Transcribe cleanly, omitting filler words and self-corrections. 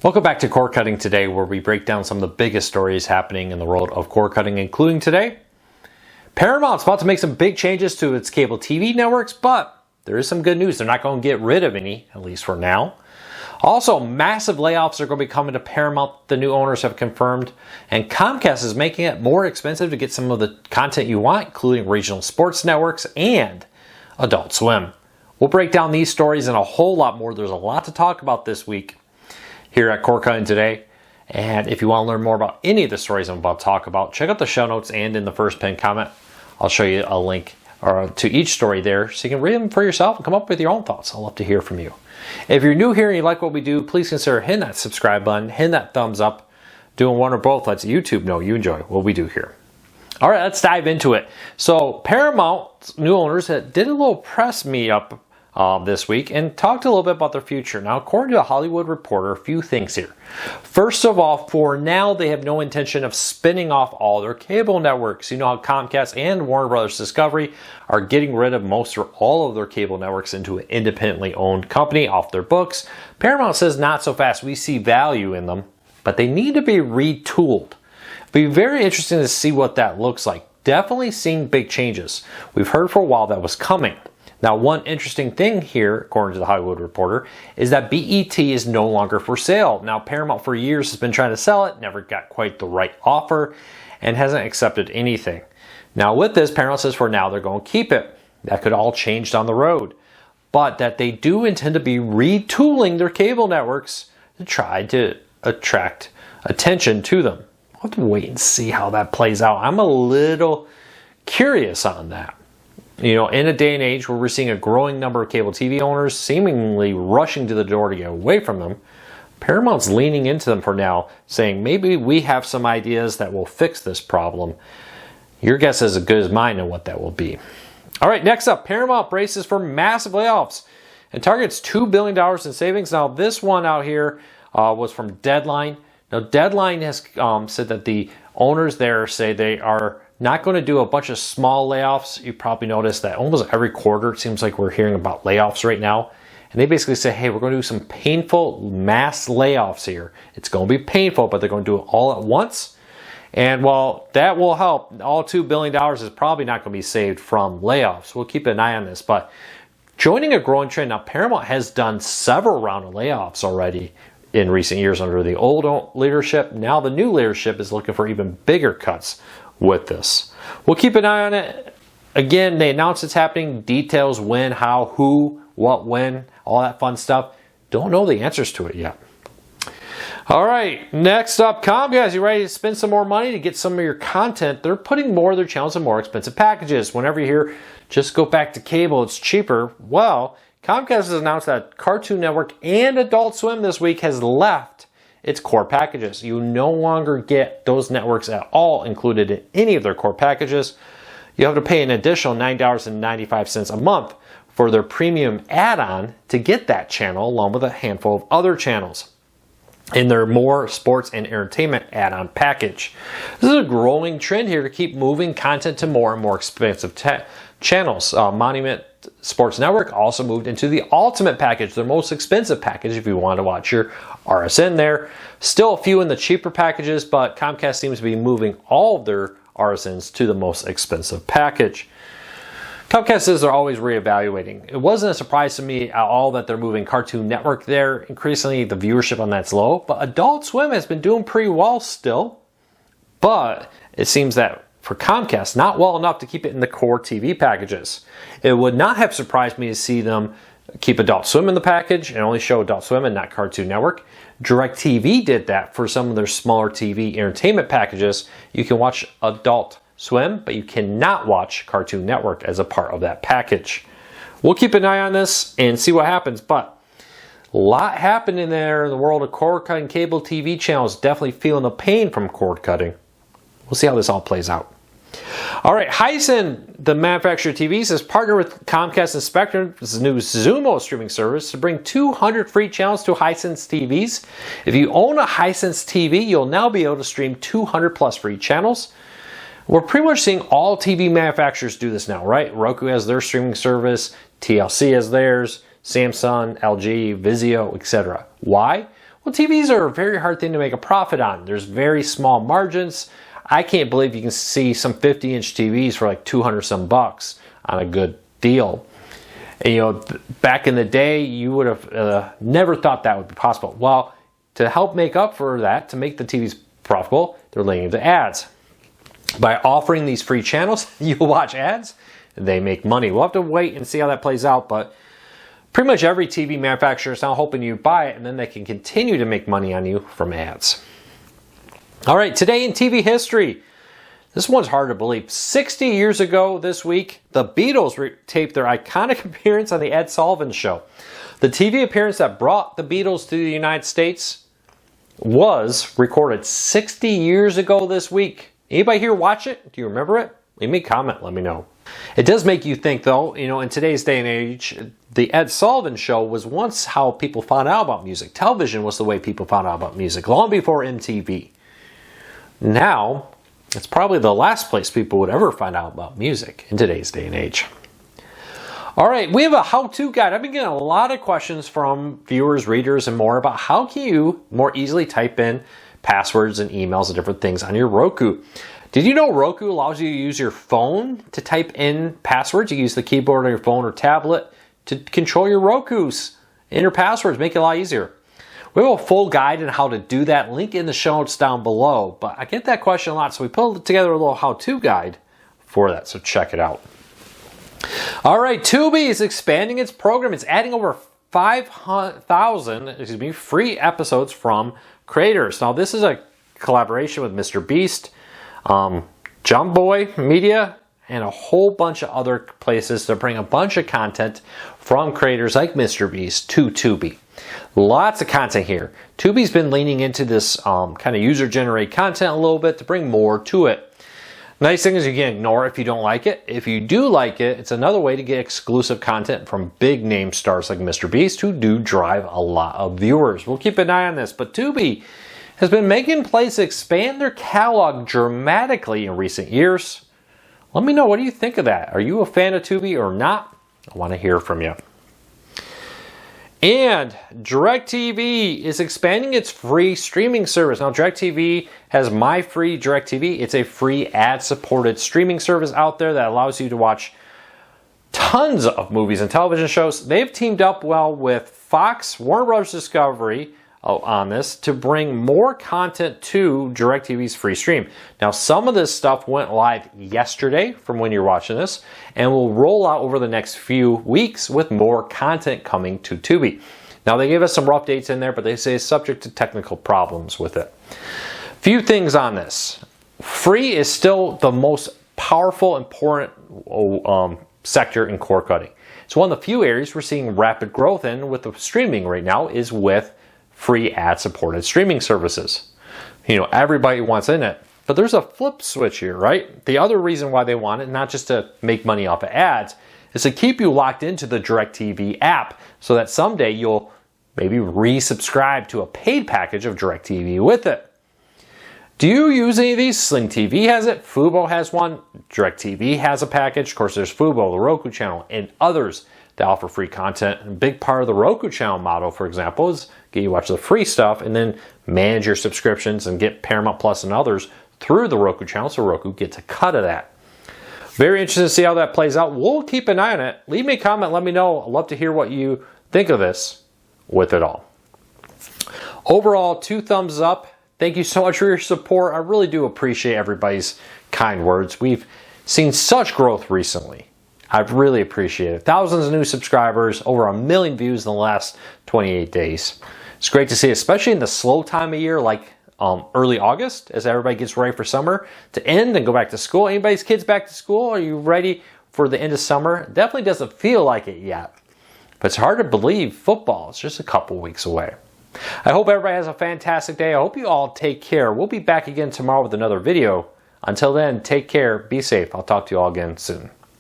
Welcome back to Cord Cutting Today, where we break down some of the biggest stories happening in the world of cord cutting, including today. Paramount's about to make some big changes to its cable TV networks, but there is some good news. They're not going to get rid of any, at least for now. Also, massive layoffs are going to be coming to Paramount, the new owners have confirmed, and Comcast is making it more expensive to get some of the content you want, including regional sports networks and Adult Swim. We'll break down these stories and a whole lot more. There's a lot to talk about this week here at Cord Cutting Today. And if you want to learn more about any of the stories I'm about to talk about, check out the show notes, and in the first pinned comment, I'll show you a link to each story there so you can read them for yourself and come up with your own thoughts. I'd love to hear from you. If you're new here and you like what we do, please consider hitting that subscribe button, hitting that thumbs up. Doing one or both lets YouTube know you enjoy what we do here. All right, let's dive into it. So Paramount's new owners did a little press meetup this week and talked a little bit about their future. Now, according to a Hollywood Reporter, a few things here. First of all, for now, they have no intention of spinning off all their cable networks. You know how Comcast and Warner Brothers Discovery are getting rid of most or all of their cable networks into an independently owned company off their books. Paramount says not so fast. We see value in them, but they need to be retooled. It'll be very interesting to see what that looks like. Definitely seeing big changes. We've heard for a while that was coming. Now, one interesting thing here, according to the Hollywood Reporter, is that BET is no longer for sale. Now, Paramount for years has been trying to sell it, never got quite the right offer, and hasn't accepted anything. Now, with this, Paramount says for now they're going to keep it. That could all change down the road. But that they do intend to be retooling their cable networks to try to attract attention to them. We'll have to wait and see how that plays out. I'm a little curious on that. You know, in a day and age where we're seeing a growing number of cable TV owners seemingly rushing to the door to get away from them, Paramount's leaning into them for now, saying maybe we have some ideas that will fix this problem. Your guess is as good as mine on what that will be. All right, next up, Paramount braces for massive layoffs and targets $2 billion in savings. Now, this one out here was from Deadline. Now, Deadline has said that the owners there say they are not going to do a bunch of small layoffs. You probably noticed that almost every quarter it seems like we're hearing about layoffs right now. And they basically say, hey, we're going to do some painful mass layoffs here. It's going to be painful, but they're going to do it all at once. And while that will help, all $2 billion is probably not going to be saved from layoffs. We'll keep an eye on this. But joining a growing trend, now Paramount has done several rounds of layoffs already in recent years under the old leadership. Now the new leadership is looking for even bigger cuts with this. We'll keep an eye on it. Again, they announced it's happening. Details, when, how, who, what, when, all that fun stuff. Don't know the answers to it yet. All right, next up, Comcast. You ready to spend some more money to get some of your content? They're putting more of their channels in more expensive packages. Whenever you hear, just go back to cable, it's cheaper. Well, Comcast has announced that Cartoon Network and Adult Swim this week has left its core packages. You no longer get those networks at all included in any of their core packages. You have to pay an additional $9.95 a month for their premium add-on to get that channel, along with a handful of other channels in their more sports and entertainment add-on package. This is a growing trend here to keep moving content to more and more expensive channels. Monument Sports Network also moved into the Ultimate package, their most expensive package if you want to watch your RSN there. Still a few in the cheaper packages, but Comcast seems to be moving all of their RSNs to the most expensive package. Comcast says they're always reevaluating. It wasn't a surprise to me at all that they're moving Cartoon Network there. Increasingly, the viewership on that's low, but Adult Swim has been doing pretty well still. But it seems that for Comcast, not well enough to keep it in the core TV packages. It would not have surprised me to see them keep Adult Swim in the package and only show Adult Swim and not Cartoon Network. DirecTV did that for some of their smaller TV entertainment packages. You can watch Adult Swim, but you cannot watch Cartoon Network as a part of that package. We'll keep an eye on this and see what happens, but a lot happening there in the world of cord cutting. Cable TV channels definitely feeling the pain from cord cutting. We'll see how this all plays out. All right, Hisense, the manufacturer of TVs, has partnered with Comcast and Spectrum's new Xumo streaming service to bring 200 free channels to Hisense TVs. If you own a Hisense TV, you'll now be able to stream 200 plus free channels. We're pretty much seeing all TV manufacturers do this now, right? Roku has their streaming service, TLC has theirs, Samsung, LG, Vizio, etc. Why? Well, TVs are a very hard thing to make a profit on. There's very small margins. I can't believe you can see some 50-inch TVs for like 200 some bucks on a good deal. And, you know, back in the day, you would have never thought that would be possible. Well, to help make up for that, to make the TVs profitable, they're laying into ads. By offering these free channels, you watch ads, they make money. We'll have to wait and see how that plays out, but pretty much every TV manufacturer is now hoping you buy it, and then they can continue to make money on you from ads. All right, today in TV history. This one's hard to believe. 60 years ago this week, the Beatles taped their iconic appearance on the Ed Sullivan Show. The TV appearance that brought the Beatles to the United States was recorded 60 years ago this week. Anybody here watch it? Do you remember it? Leave me a comment, let me know. It does make you think though, you know, in today's day and age, the Ed Sullivan Show was once how people found out about music. Television was the way people found out about music, long before MTV. Now, it's probably the last place people would ever find out about music in today's day and age. All right, we have a how-to guide. I've been getting a lot of questions from viewers, readers, and more about how can you more easily type in passwords and emails and different things on your Roku. Did you know Roku allows you to use your phone to type in passwords? You use the keyboard on your phone or tablet to control your Roku's and your passwords, make it a lot easier. We have a full guide on how to do that, link in the show notes down below, but I get that question a lot, so we put together a little how-to guide for that, so check it out. All right, Tubi is expanding its program. It's adding over 5,000 free episodes from creators. Now, this is a collaboration with Mr. Beast, Jump Boy Media, and a whole bunch of other places to bring a bunch of content from creators like Mr. Beast to Tubi. Lots of content here. Tubi's been leaning into this kind of user-generated content a little bit to bring more to it. Nice thing is you can ignore it if you don't like it. If you do like it, it's another way to get exclusive content from big name stars like Mr. Beast, who do drive a lot of viewers. We'll keep an eye on this, but Tubi has been making plays to expand their catalog dramatically in recent years. Let me know, what do you think of that? Are you a fan of Tubi or not? I want to hear from you. And DirecTV is expanding its free streaming service. Now, DirecTV has My Free DirecTV. It's a free ad-supported streaming service out there that allows you to watch tons of movies and television shows. They've teamed up well with Fox, Warner Bros. Discovery on this to bring more content to DirecTV's free stream. Now, some of this stuff went live yesterday from when you're watching this, and will roll out over the next few weeks with more content coming to Tubi. Now, they gave us some rough dates in there, but they say it's subject to technical problems with it. Few things on this. Free is still the most powerful, important sector in cord cutting. It's one of the few areas we're seeing rapid growth in with the streaming right now is with free ad-supported streaming services. You know, everybody wants in it, but there's a flip switch here, right? The other reason why they want it, not just to make money off of ads, is to keep you locked into the DirecTV app so that someday you'll maybe resubscribe to a paid package of DirecTV with it. Do you use any of these? Sling TV has it, Fubo has one, DirecTV has a package. Of course, there's Fubo, the Roku channel, and others that offer free content. A big part of the Roku channel model, for example, is get you watch the free stuff and then manage your subscriptions and get Paramount Plus and others through the Roku channel, so Roku gets a cut of that. Very interested to see how that plays out. We'll keep an eye on it. Leave me a comment, let me know. I'd love to hear what you think of this with it all. Overall, 2 thumbs up. Thank you so much for your support. I really do appreciate everybody's kind words. We've seen such growth recently. I've really appreciated it. Thousands of new subscribers, over 1 million views in the last 28 days. It's great to see, especially in the slow time of year like early August, as everybody gets ready for summer to end and go back to school. Anybody's kids back to school? Are you ready for the end of summer? It definitely doesn't feel like it yet. But it's hard to believe football is just a couple weeks away. I hope everybody has a fantastic day. I hope you all take care. We'll be back again tomorrow with another video. Until then, take care, be safe. I'll talk to you all again soon.